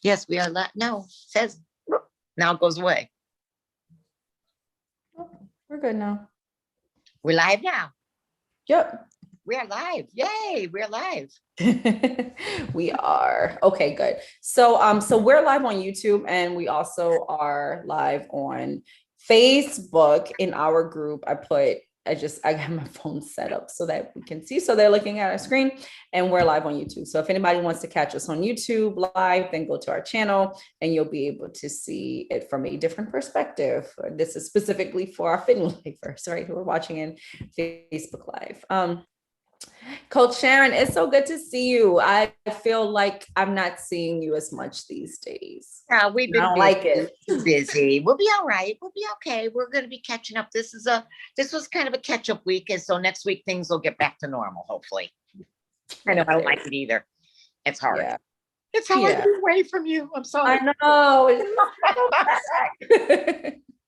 Yes, we are. No, says now it goes away. Oh, we're good now. We're live now. Yep. We are live. Yay, we're live. We are. Okay, good. So we're live on YouTube and we also are live on Facebook in our group. I have my phone set up so that we can see. So they're looking at our screen and we're live on YouTube. So if anybody wants to catch us on YouTube live, then go to our channel and you'll be able to see it from a different perspective. This is specifically for our fitting lifers, right? Who are watching in Facebook Live. Coach Sharon, it's so good to see you. I feel like I'm not seeing you as much these days. We've been busy. Like it. Busy. We'll be all right. We'll be okay. We're going to be catching up. This was kind of a catch-up week, and so next week things will get back to normal. Hopefully. I know I don't like it either. It's hard. Yeah. It's hard to be away from you. I'm sorry. I know.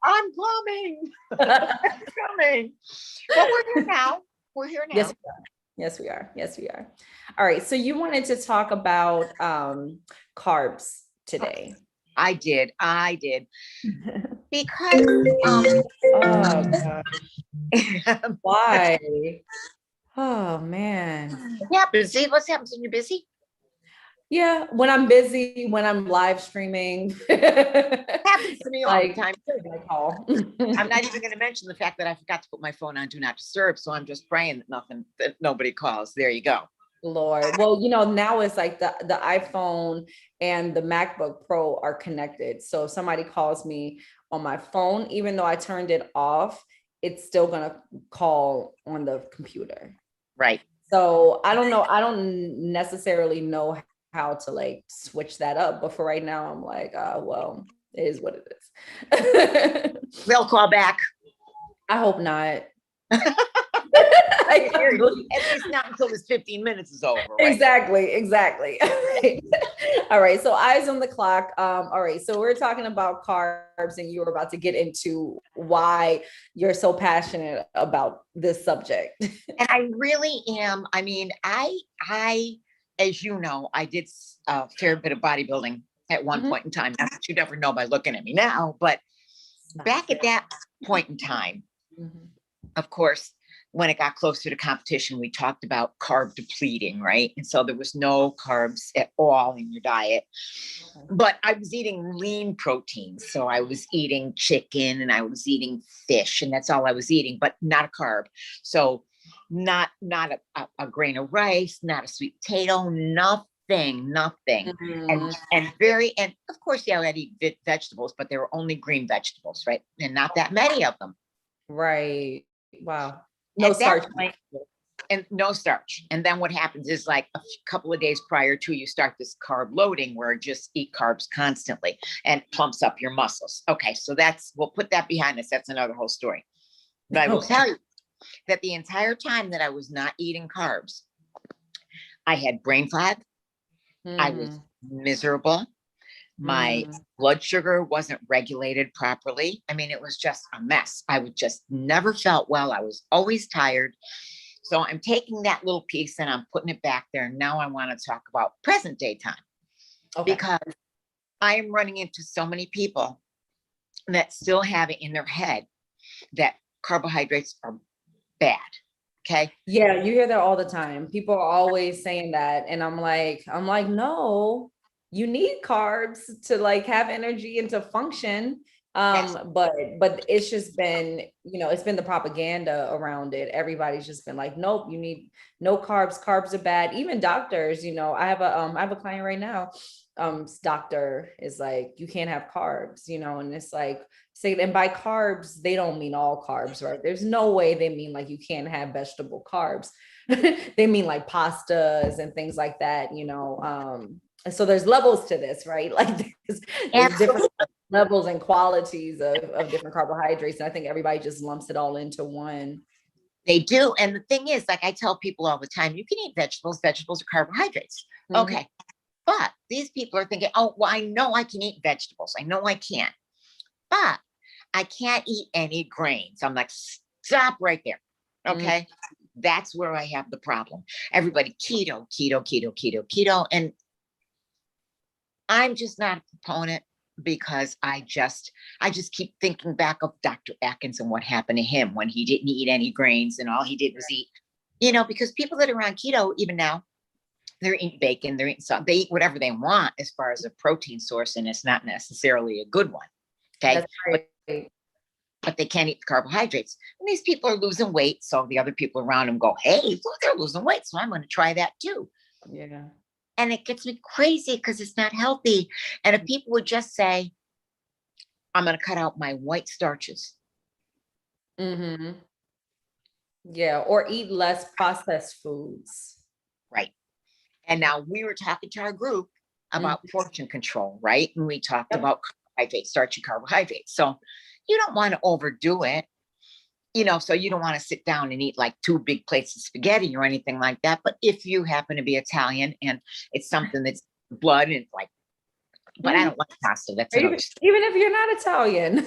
I'm coming. I'm coming. But we're here now. We're here now. Yes, we are. All right. So you wanted to talk about carbs today. I did. Because oh gosh. Why? Oh man. What happens? See, what happens when you're busy? Yeah, when I'm busy, when I'm live streaming. Happens to me all the time. I'm not even going to mention the fact that I forgot to put my phone on Do Not Disturb, so I'm just praying that nobody calls. There you go. Lord. Well, now it's like the iPhone and the MacBook Pro are connected. So if somebody calls me on my phone, even though I turned it off, it's still going to call on the computer. Right. So I don't know. I don't necessarily know how to like switch that up. But for right now, I'm like, well, it is what it is. They'll call back. I hope not. At least not until this 15 minutes is over. Right? Exactly. All right. So eyes on the clock. All right. So we're talking about carbs and you were about to get into why you're so passionate about this subject. And I really am. I mean, I, as you know, I did a fair bit of bodybuilding at one point in time. Not that you never know by looking at me now, but back at that point in time, of course, when it got closer to competition, we talked about carb depleting, right? And so there was no carbs at all in your diet. But I was eating lean proteins. So I was eating chicken and I was eating fish, and that's all I was eating, but not a carb. So not a grain of rice, not a sweet potato, nothing. And of course, yeah, I'd eat vegetables, but they were only green vegetables, right? And not that many of them. Right. Wow. No starch. And no starch. And then what happens is like a couple of days prior to, you start this carb loading where you just eat carbs constantly and plumps up your muscles. Okay. So we'll put that behind us. That's another whole story. But I will tell you that the entire time that I was not eating carbs, I had brain fog. I was miserable. My blood sugar wasn't regulated properly. I mean, it was just a mess. I would just never felt well. I was always tired. So I'm taking that little piece and I'm putting it back there. And now I want to talk about present day time, because I am running into so many people that still have it in their head that carbohydrates are bad. Okay. Yeah, you hear that all the time. People are always saying that. And I'm like, no, you need carbs to like have energy and to function. But it's just been, it's been the propaganda around it. Everybody's just been like, nope, you need no carbs. Carbs are bad. Even doctors, I have a client right now. Doctor is like, you can't have carbs, and it's like, and by carbs, they don't mean all carbs, right? There's no way they mean like you can't have vegetable carbs. They mean like pastas and things like that, so there's levels to this, right? Like there's different levels and qualities of different carbohydrates. And I think everybody just lumps it all into one. They do. And the thing is, like I tell people all the time, you can eat vegetables. Vegetables are carbohydrates. Okay. But these people are thinking, oh, well, I know I can eat vegetables. I know I can, but I can't eat any grains. I'm like, stop right there. Okay. That's where I have the problem. Everybody keto. And I'm just not a proponent because I just keep thinking back of Dr. Atkins and what happened to him when he didn't eat any grains and all he did was eat, because people that are on keto, even now, they're eating bacon, they're eating something, they eat whatever they want as far as a protein source, and it's not necessarily a good one. Okay. That's right. But they can't eat the carbohydrates. And these people are losing weight. So the other people around them go, hey, look, they're losing weight. So I'm going to try that too. Yeah. And it gets me crazy because it's not healthy. And if people would just say, I'm going to cut out my white starches. Mm-hmm. Yeah. Or eat less processed foods. Right. And now we were talking to our group about portion control, right? And we talked about carbohydrates, starchy carbohydrates. So you don't want to overdo it, so you don't want to sit down and eat like 2 big plates of spaghetti or anything like that. But if you happen to be Italian and it's something that's blood and like, but I don't like pasta. That's even if you're not Italian.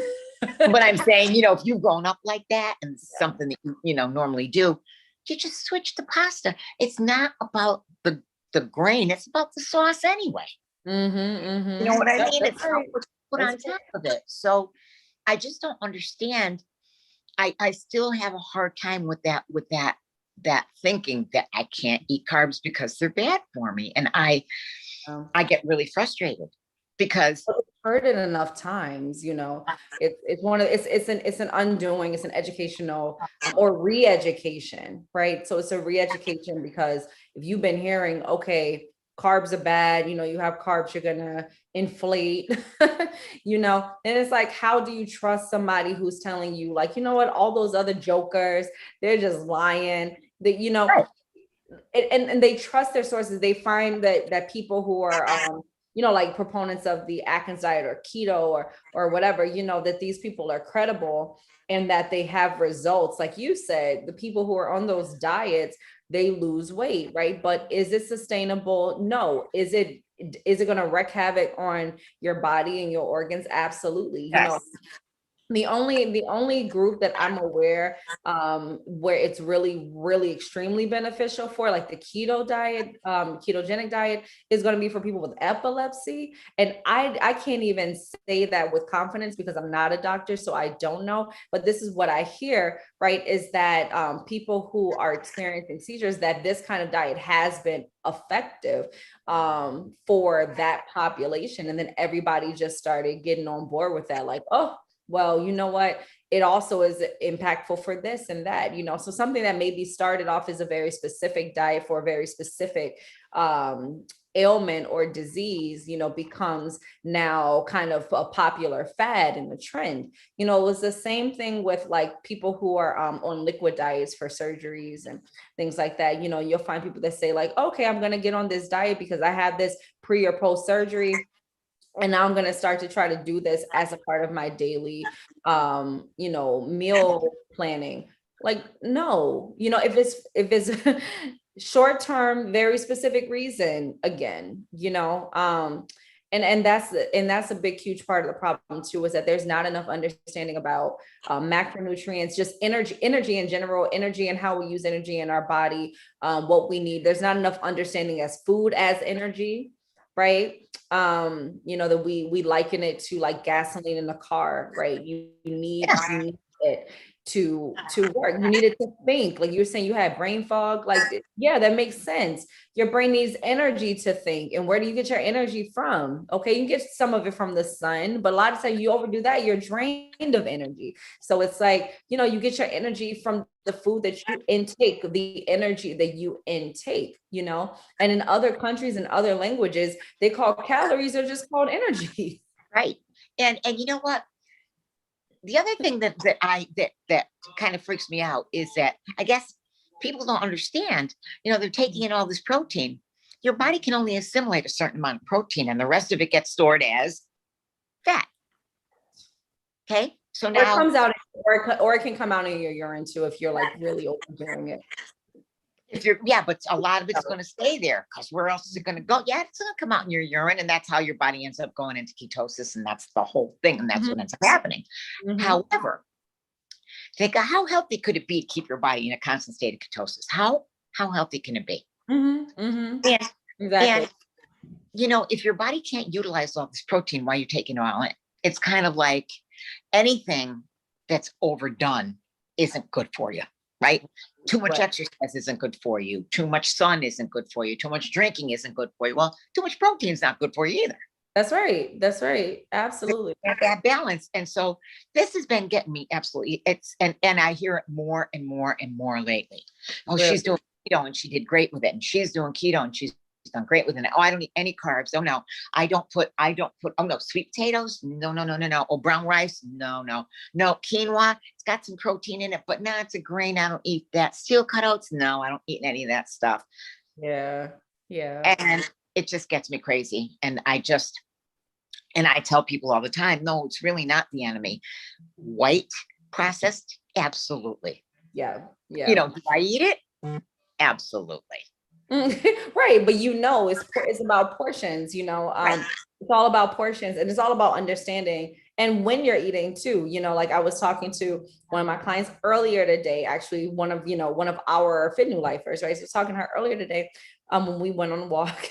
But I'm saying, if you've grown up like that and something that you normally do, you just switch to pasta. It's not about the grain. It's about the sauce anyway. You know what I mean? It's right. what's put on top of it. So I just don't understand. I still have a hard time with that thinking that I can't eat carbs because they're bad for me. And I get really frustrated because I've heard it enough times, it's an undoing, it's an educational or re-education, right? So it's a re-education because if you've been hearing, okay, carbs are bad, you have carbs, you're gonna inflate, and it's like, how do you trust somebody who's telling you like, what, all those other jokers, they're just lying, that, and they trust their sources. They find that people who are like proponents of the Atkins diet or keto or whatever, that these people are credible and that they have results. Like you said, the people who are on those diets, they lose weight, right? But is it sustainable? No. Is it going to wreak havoc on your body and your organs? Absolutely. The only group that I'm aware where it's really, really extremely beneficial for, like the keto diet, ketogenic diet, is going to be for people with epilepsy. And I can't even say that with confidence because I'm not a doctor, so I don't know. But this is what I hear, right, is that people who are experiencing seizures, that this kind of diet has been effective for that population. And then everybody just started getting on board with that, like, oh, well, you know what? It also is impactful for this and that, so something that maybe started off as a very specific diet for a very specific ailment or disease, becomes now kind of a popular fad and a trend. It was the same thing with like people who are on liquid diets for surgeries and things like that. You'll find people that say like, okay, I'm going to get on this diet because I have this pre or post surgery. And now I'm going to start to try to do this as a part of my daily, meal planning. Like, no, if it's short-term, very specific reason, again, and that's a big, huge part of the problem too, is that there's not enough understanding about macronutrients, just energy in general, energy and how we use energy in our body, what we need. There's not enough understanding as food as energy. Right. That we liken it to like gasoline in a car, right? You need it to work. You need it to think. Like you were saying, you had brain fog. Like, yeah, that makes sense. Your brain needs energy to think. And where do you get your energy from? Okay, you get some of it from the sun, but a lot of times you overdo that, you're drained of energy. So it's like, you get your energy from the food that you intake, the energy that you intake, and in other countries and other languages, they call calories are just called energy. Right. And you know what? The other thing that kind of freaks me out is that I guess people don't understand, they're taking in all this protein. Your body can only assimilate a certain amount of protein and the rest of it gets stored as fat. Okay. So now it comes out, or it can come out in your urine too, if you're like really overdoing it. But a lot of it's going to stay there because where else is it going to go? Yeah, it's going to come out in your urine, and that's how your body ends up going into ketosis, and that's the whole thing, and that's what ends up happening. However, think of how healthy could it be to keep your body in a constant state of ketosis? How healthy can it be? Exactly. if your body can't utilize all this protein, why are you taking it all in? It's kind of like anything that's overdone isn't good for you, right? Too much exercise isn't good for you. Too much sun isn't good for you. Too much drinking isn't good for you. Well, too much protein is not good for you either. That's right. That's right. Absolutely. That balance. And so this has been getting me absolutely. And I hear it more and more and more lately. Oh, really? She's doing keto and she did great with it. And she's doing keto and she's done great with it. Oh, I don't eat any carbs. Oh no, I don't put, oh no, sweet potatoes. No. Oh, brown rice. No. Quinoa. It's got some protein in it, but no, it's a grain. I don't eat that. Steel cutouts. No, I don't eat any of that stuff. Yeah. And it just gets me crazy. And I tell people all the time, no, it's really not the enemy. White processed. Absolutely. Yeah. Do I eat it? Absolutely. Right. But it's about portions, right. It's all about portions and it's all about understanding. And when you're eating too, like I was talking to one of my clients earlier today, actually one of our Fit New Lifers, right? So I was talking to her earlier today, when we went on a walk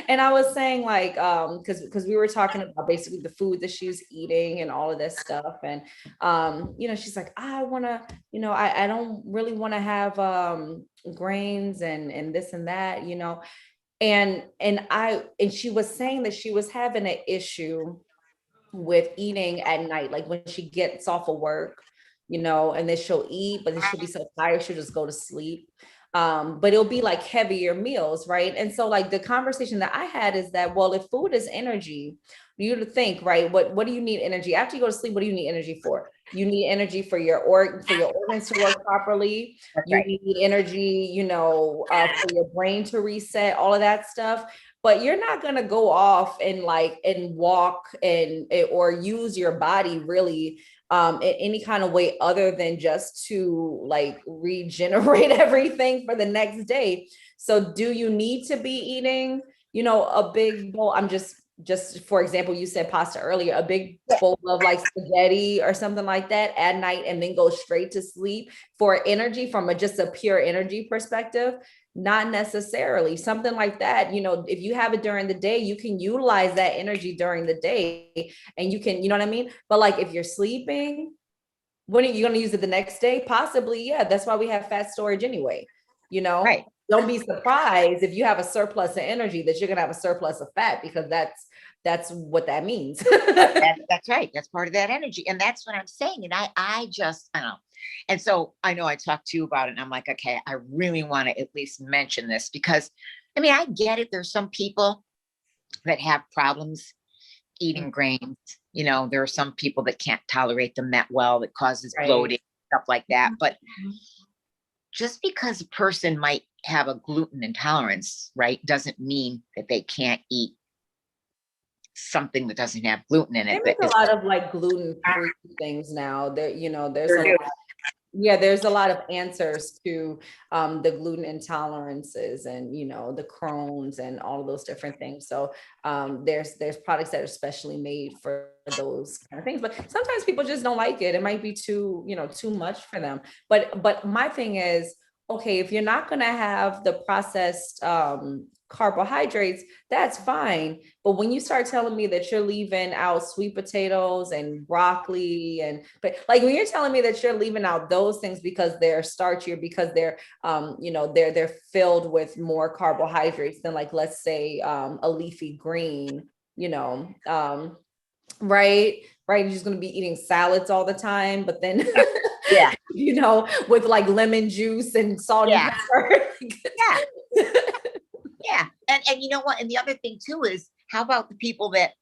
and I was saying like, cause we were talking about basically the food that she was eating and all of this stuff. And, she's like, I want to, I don't really want to have, grains and this and that, and she was saying that she was having an issue with eating at night, like when she gets off of work, and then she'll eat, but then she'll be so tired, she'll just go to sleep. But it'll be like heavier meals, right? And so like the conversation that I had is that, well, if food is energy, you to think, right? What do you need energy after you go to sleep? What do you need energy for? You need energy for your organs to work properly. You need energy, for your brain to reset, all of that stuff. But you're not going to go off and walk or use your body really in any kind of way other than just to like regenerate everything for the next day. So do you need to be eating, a big bowl? I'm just for example, you said pasta earlier, a big bowl of like spaghetti or something like that at night and then go straight to sleep for energy from just a pure energy perspective? Not necessarily. Something like that, if you have it during the day, you can utilize that energy during the day and you can, you know what I mean? But like if you're sleeping, when are you going to use it the next day? Possibly. Yeah. That's why we have fat storage anyway, Right. Don't be surprised if you have a surplus of energy that you're going to have a surplus of fat, because that's what that means. That's right. That's part of that energy. And that's what I'm saying. And I don't know. And so I know I talked to you about it and I'm like, okay, I really want to at least mention this because I get it. There's some people that have problems eating grains. There are some people that can't tolerate them that well, that causes bloating, stuff like that. But just because a person might have a gluten intolerance, right, doesn't mean that they can't eat something that doesn't have gluten in it. There's a lot of like gluten-free things now. There's a lot of answers to the gluten intolerances and the Crohn's and all of those different things. So there's products that are specially made for those kind of things, but sometimes people just don't like it. It might be too much for them. But my thing is, okay, if you're not going to have the processed carbohydrates, that's fine. But when you start telling me that you're leaving out sweet potatoes and broccoli but like when you're telling me that you're leaving out those things because they're starchier, because they're they're filled with more carbohydrates than like, let's say a leafy green, right? You're just going to be eating salads all the time, but then yeah, with like lemon juice and salt and pepper. Yeah. And you know what? And the other thing too is, how about the people that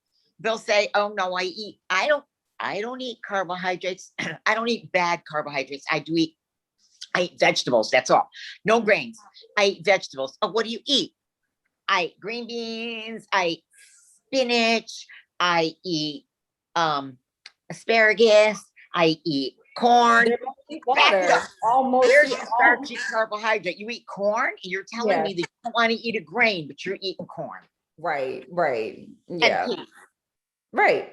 they'll say, oh no, I don't eat carbohydrates. I don't eat bad carbohydrates. I eat vegetables. That's all. No grains. I eat vegetables. Oh, what do you eat? I eat green beans. I eat spinach. I eat asparagus. I eat corn. Water. Almost. There's a starchy carbohydrate. You eat corn. You're telling me that you don't want to eat a grain, but you're eating corn. Right. Yeah. And peas. Right.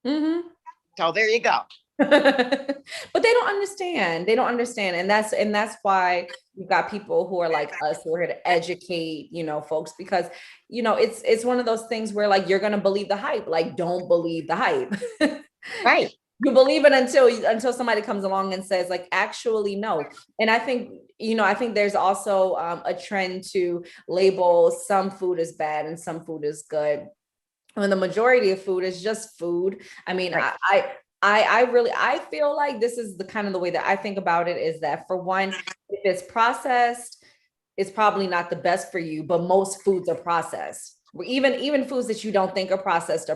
Mm-hmm. So there you go. But they don't understand. They don't understand. And that's why you've got people who are like us who are here to educate, folks, because it's one of those things where like you're gonna believe the hype. Like, don't believe the hype. Right. You believe it until somebody comes along and says like, actually, no. And I think, I think there's also a trend to label some food as bad and some food as good, when the majority of food is just food. I mean, Right. I feel like this is the kind of the way that I think about it, is that for one, if it's processed, it's probably not the best for you, but most foods are processed. Even foods that you don't think are processed,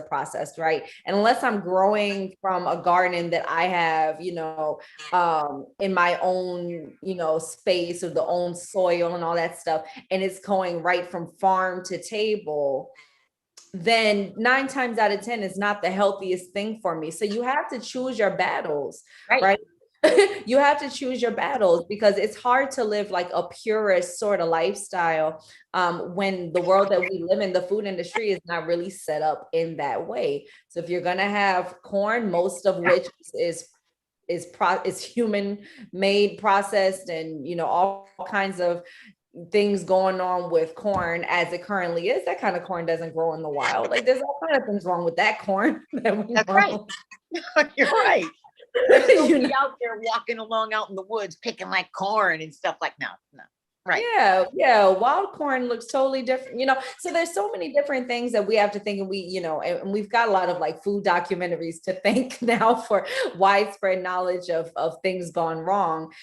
right? And unless I'm growing from a garden that I have, in my own, space, or the own soil and all that stuff, and it's going right from farm to table, then 9 times out of 10 is not the healthiest thing for me. So you have to choose your battles, right? You have to choose your battles, because it's hard to live like a purist sort of lifestyle when the world that we live in, the food industry, is not really set up in that way. So if you're gonna have corn, most of which is human made, processed, and all kinds of things going on with corn as it currently is, that kind of corn doesn't grow in the wild. Like, there's all kind of things wrong with that corn. That's right. You're right. You'll be out there walking along out in the woods picking like corn and stuff like no. Right. Yeah. Wild corn looks totally different, so there's so many different things that we have to think, and and we've got a lot of like food documentaries to thank now for widespread knowledge of things gone wrong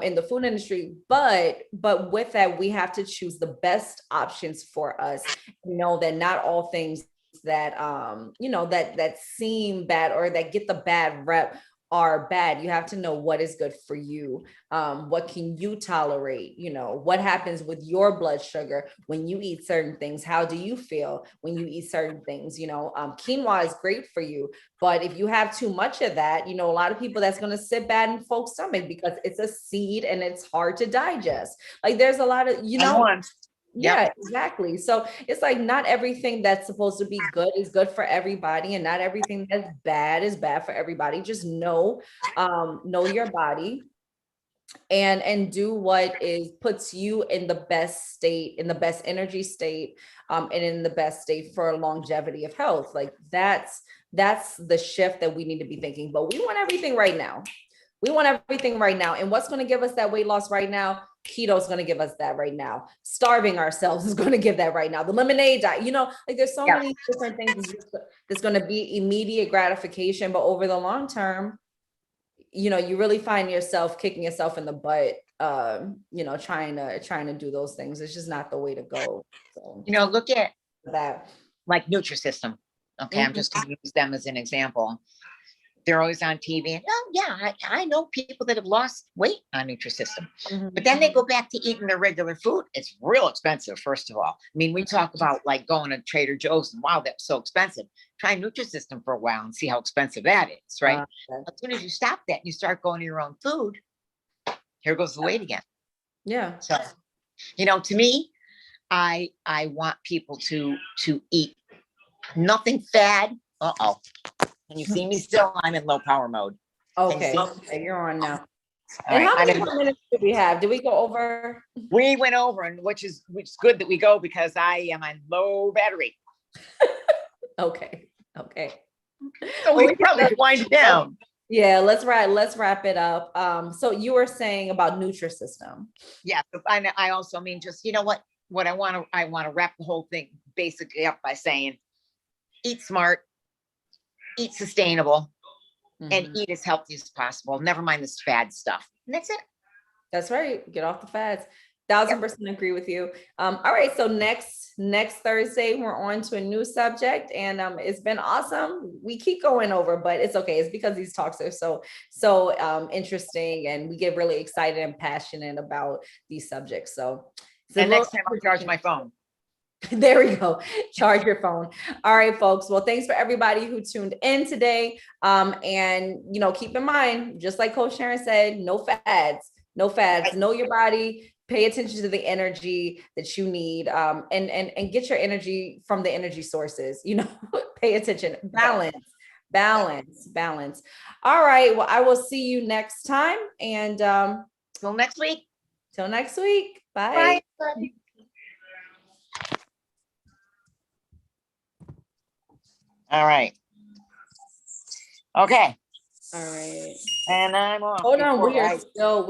in the food industry. But with that, we have to choose the best options for us. That not all things that that seem bad or that get the bad rep are bad. You have to know what is good for you. What can you tolerate? What happens with your blood sugar when you eat certain things? How do you feel when you eat certain things? Quinoa is great for you, but if you have too much of that, a lot of people, that's going to sit bad in folks' stomach because it's a seed and it's hard to digest. Like, there's a lot of, Yeah, exactly. So it's like, not everything that's supposed to be good is good for everybody, and not everything that's bad is bad for everybody. Just know your body, and do what puts you in the best state, in the best energy state, and in the best state for longevity of health. Like, that's the shift that we need to be thinking. But we want everything right now. And what's going to give us that weight loss right now? Keto is going to give us that right now. Starving ourselves is going to give that right now. The lemonade diet, like, there's so many different things that's going to be immediate gratification, but over the long term, you really find yourself kicking yourself in the butt, trying to do those things. It's just not the way to go. So, look at that, like Nutrisystem. Okay. I'm just going to use them as an example. They're always on TV, and I know people that have lost weight on Nutrisystem, but then they go back to eating their regular food. It's real expensive, first of all. I mean, we talk about like going to Trader Joe's, and wow, that's so expensive. Try Nutrisystem for a while and see how expensive that is, right? As soon as you stop that and you start going to your own food, here goes the weight again. Yeah. So, to me, I want people to eat nothing fad. Uh-oh. Can you see me still? I'm in low power mode. Okay, you're on now. All and right. how many more minutes do we have? Did we go over? We went over, and which is good that we go, because I am on low battery. Okay. So we probably should wind it down. Yeah, let's wrap it up. So you were saying about Nutrisystem. Yeah, I also mean, just what I want to wrap the whole thing basically up by saying, eat smart, eat sustainable, and eat as healthy as possible. Never mind this fad stuff. And that's it. That's right. Get off the fads. 1000% agree with you. All right. So next Thursday, we're on to a new subject, and it's been awesome. We keep going over, but it's okay. It's because these talks are so interesting, and we get really excited and passionate about these subjects. So next time I'll charge my phone. There we go. Charge your phone. All right, folks. Well, thanks for everybody who tuned in today. And keep in mind, just like Coach Sharon said, no fads. Know your body. Pay attention to the energy that you need. And get your energy from the energy sources. Pay attention. Balance. All right. Well, I will see you next time. And Till next week. till next week. Bye. Bye. All right. Okay. All right. And I'm off. Hold on. We're We're still live. still